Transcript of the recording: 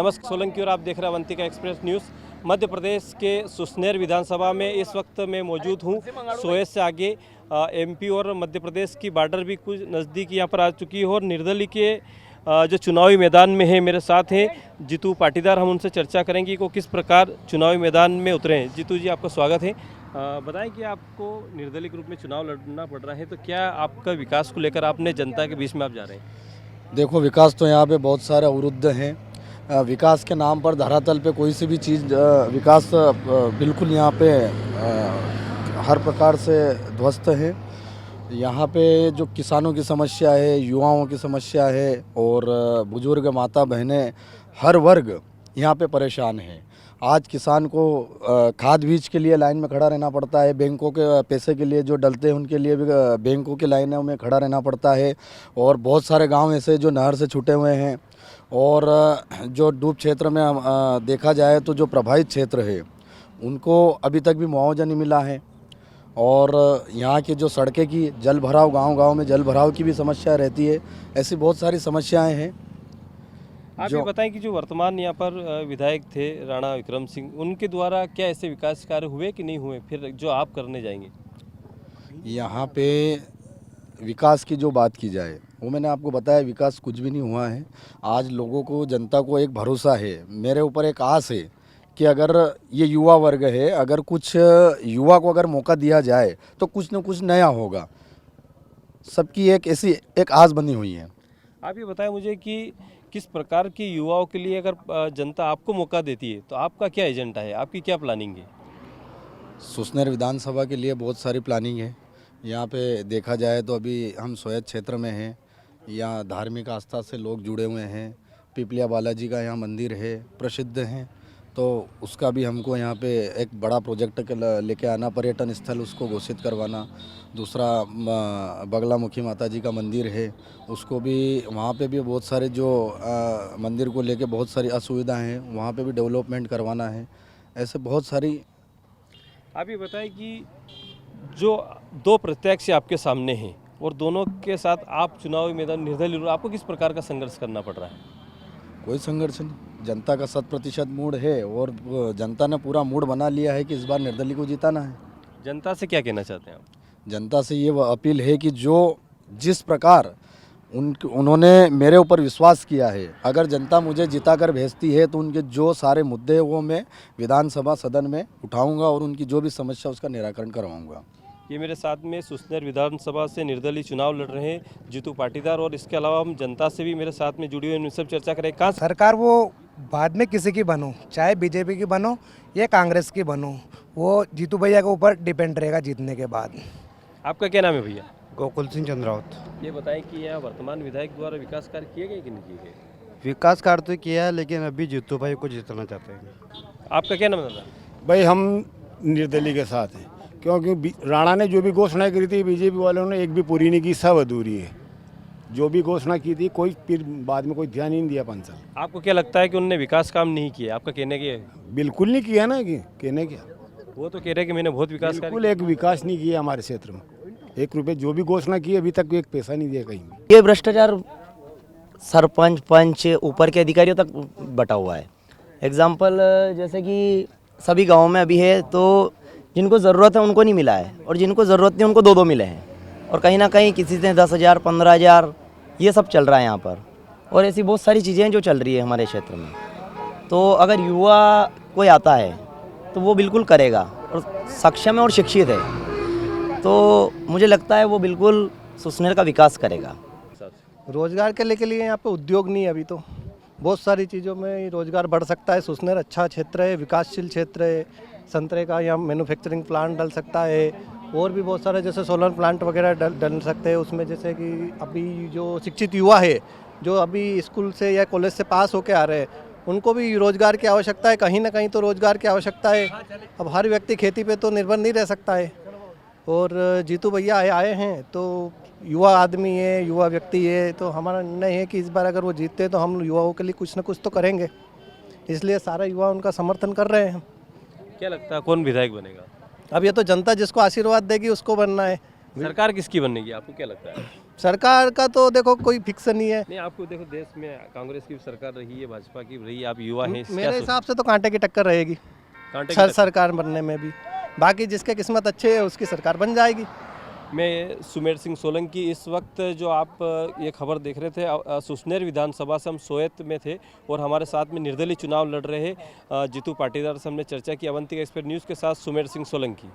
नमस्कार सोलंकी और आप देख रहे हैं अवंतिका एक्सप्रेस न्यूज़। मध्य प्रदेश के सुसनेर विधानसभा में इस वक्त मैं मौजूद हूँ। सोए से आगे एमपी और मध्य प्रदेश की बॉर्डर भी कुछ नज़दीक यहाँ पर आ चुकी है और निर्दलीय के जो चुनावी मैदान में है मेरे साथ हैं जीतू पाटीदार। हम उनसे चर्चा करेंगे कि वो किस प्रकार चुनावी मैदान में उतरे हैं। जीतू जी, आपका स्वागत है। बताएं कि आपको निर्दलीय के रूप में चुनाव लड़ना पड़ रहा है, तो क्या आपका विकास को लेकर आपने जनता के बीच में आप जा रहे हैं? देखो, विकास तो यहाँ पे बहुत सारे अवरुद्ध हैं। विकास के नाम पर धरातल पे कोई सी भी चीज़ विकास बिल्कुल यहाँ पे हर प्रकार से ध्वस्त है। यहाँ पे जो किसानों की समस्या है, युवाओं की समस्या है और बुजुर्ग माता बहनें हर वर्ग यहाँ पे परेशान है। आज किसान को खाद बीज के लिए लाइन में खड़ा रहना पड़ता है, बैंकों के पैसे के लिए जो डलते हैं उनके लिए भी बैंकों की लाइनों में खड़ा रहना पड़ता है। और बहुत सारे गांव ऐसे जो नहर से छूटे हुए हैं और जो डूब क्षेत्र में देखा जाए तो जो प्रभावित क्षेत्र है उनको अभी तक भी मुआवजा नहीं मिला है। और यहाँ की जो सड़कें की जल भराव, गाँव में जल भराव की भी समस्या रहती है। ऐसी बहुत सारी समस्याएँ हैं। आप ये बताएं कि जो वर्तमान यहाँ पर विधायक थे राणा विक्रम सिंह, उनके द्वारा क्या ऐसे विकास कार्य हुए कि नहीं हुए, फिर जो आप करने जाएंगे? यहाँ पे विकास की जो बात की जाए वो मैंने आपको बताया, विकास कुछ भी नहीं हुआ है। आज लोगों को, जनता को एक भरोसा है, मेरे ऊपर एक आस है कि अगर ये युवा वर्ग है, अगर कुछ युवा को अगर मौका दिया जाए तो कुछ न कुछ नया होगा। सबकी एक ऐसी एक आस बनी हुई है। आप ये बताएं मुझे कि किस प्रकार की युवाओं के लिए अगर जनता आपको मौका देती है तो आपका क्या एजेंडा है, आपकी क्या प्लानिंग है? सुसनेर विधानसभा के लिए बहुत सारी प्लानिंग है। यहाँ पे देखा जाए तो अभी हम सोयत क्षेत्र में हैं। यहाँ धार्मिक आस्था से लोग जुड़े हुए हैं। पिपलिया बालाजी का यहाँ मंदिर है, प्रसिद्ध हैं, तो उसका भी हमको यहाँ पे एक बड़ा प्रोजेक्ट लेके आना, पर्यटन स्थल उसको घोषित करवाना। दूसरा बगलामुखी माता जी का मंदिर है, उसको भी, वहाँ पे भी बहुत सारे जो मंदिर को लेके बहुत सारी असुविधाएं हैं, वहाँ पे भी डेवलपमेंट करवाना है। ऐसे बहुत सारी। आप ये बताएं कि जो दो प्रत्याशी आपके सामने हैं और दोनों के साथ आप चुनावी मैदान निर्दलीय, आपको किस प्रकार का संघर्ष करना पड़ रहा है? कोई संघर्ष नहीं, जनता का 100% मूड है और जनता ने पूरा मूड बना लिया है कि इस बार निर्दलीय को जिताना है। जनता से क्या कहना चाहते हैं आप? जनता से ये अपील है कि जो जिस प्रकार उन्होंने मेरे ऊपर विश्वास किया है, अगर जनता मुझे जिताकर भेजती है तो उनके जो सारे मुद्दे हैं वो मैं विधानसभा सदन में उठाऊंगा और उनकी जो भी समस्या उसका निराकरण करवाऊंगा। ये मेरे साथ में सुसनेर विधानसभा से निर्दलीय चुनाव लड़ रहे हैं जीतू पाटीदार, और इसके अलावा हम जनता से भी मेरे साथ में जुड़ी हुई उनसे चर्चा करें। कहाँ सरकार वो बाद में किसी की बनो, चाहे बीजेपी की बनो या कांग्रेस की बनो, वो जीतू भैया के ऊपर डिपेंड रहेगा जीतने के बाद। आपका क्या नाम है भैया? गोकुल सिंह चंद्रावत। ये बताएं कि यहाँ वर्तमान विधायक द्वारा विकास कार्य किए गए कि नहीं किए गए? विकास कार्य तो किया है, लेकिन अभी जीतू भाई को जिताना चाहते हैं। आपका क्या नाम है? भाई हम निर्दलीय के साथ हैं, क्योंकि राणा ने जो भी घोषणा करी थी बीजेपी वालों ने एक भी पूरी नहीं की, सब अधूरी है। जो भी घोषणा की थी कोई फिर बाद में कोई ध्यान ही नहीं दिया 5 साल। आपको क्या लगता है कि उन्होंने विकास काम नहीं किया? आपका कहने की है? बिल्कुल नहीं किया ना, कि कहने क्या, वो तो कह रहे कि मैंने बहुत विकास बिल्कुल एक विकास नहीं किया हमारे क्षेत्र में। 1 रुपये जो भी घोषणा की अभी तक एक पैसा नहीं दिया कहीं। ये भ्रष्टाचार सरपंच, पंच, ऊपर के अधिकारियों तक बटा हुआ है। एग्जाम्पल जैसे कि सभी गाँव में अभी है, तो जिनको ज़रूरत है उनको नहीं मिला है और जिनको ज़रूरत नहीं उनको 2-2 मिले हैं। और कहीं ना कहीं किसी से 10,000, 15,000 ये सब चल रहा है यहाँ पर। और ऐसी बहुत सारी चीज़ें जो चल रही है हमारे क्षेत्र में। तो अगर युवा कोई आता है तो वो बिल्कुल करेगा और सक्षम है और शिक्षित है, तो मुझे लगता है वो बिल्कुल सुसनेर का विकास करेगा। रोजगार के लिए यहाँ पे उद्योग नहीं है। अभी तो बहुत सारी चीज़ों में रोजगार बढ़ सकता है। सुसनेर अच्छा क्षेत्र है, विकासशील क्षेत्र है। संतरे का यहाँ मैन्युफैक्चरिंग प्लांट डल सकता है और भी बहुत सारे जैसे सोलर प्लांट वगैरह डल सकते हैं उसमें। जैसे कि अभी जो शिक्षित युवा है, जो अभी स्कूल से या कॉलेज से पास होके आ रहे हैं, उनको भी रोज़गार की आवश्यकता है। कहीं ना कहीं तो रोज़गार की आवश्यकता है। अब हर व्यक्ति खेती पे तो निर्भर नहीं रह सकता है। और जीतू भैया आए हैं तो युवा आदमी है, युवा व्यक्ति है, तो हमारा निर्णय है कि इस बार अगर वो जीतते हैं तो हम युवाओं के लिए कुछ ना कुछ तो करेंगे। इसलिए सारा युवा उनका समर्थन कर रहे हैं। क्या लगता है कौन विधायक बनेगा? अब ये तो जनता जिसको आशीर्वाद देगी उसको बनना है। सरकार किसकी बनेगी आपको क्या लगता है? सरकार का तो देखो कोई फिक्स नहीं है। नहीं, आपको देखो देश में कांग्रेस की भी सरकार रही है, भाजपा की भी रही है, आप युवा हैं, क्या मेरे हिसाब से तो कांटे की टक्कर रहेगी कांटे की सरकार बनने में भी। बाकी जिसके किस्मत अच्छे है उसकी सरकार बन जाएगी। मैं सुमेर सिंह सोलंकी। इस वक्त जो आप ये खबर देख रहे थे, सुसनेर विधानसभा से हम सोयत में थे और हमारे साथ में निर्दलीय चुनाव लड़ रहे जीतू पाटीदार से हमने चर्चा की। अवंतिका एक्सप्रेस न्यूज़ के साथ सुमेर सिंह सोलंकी।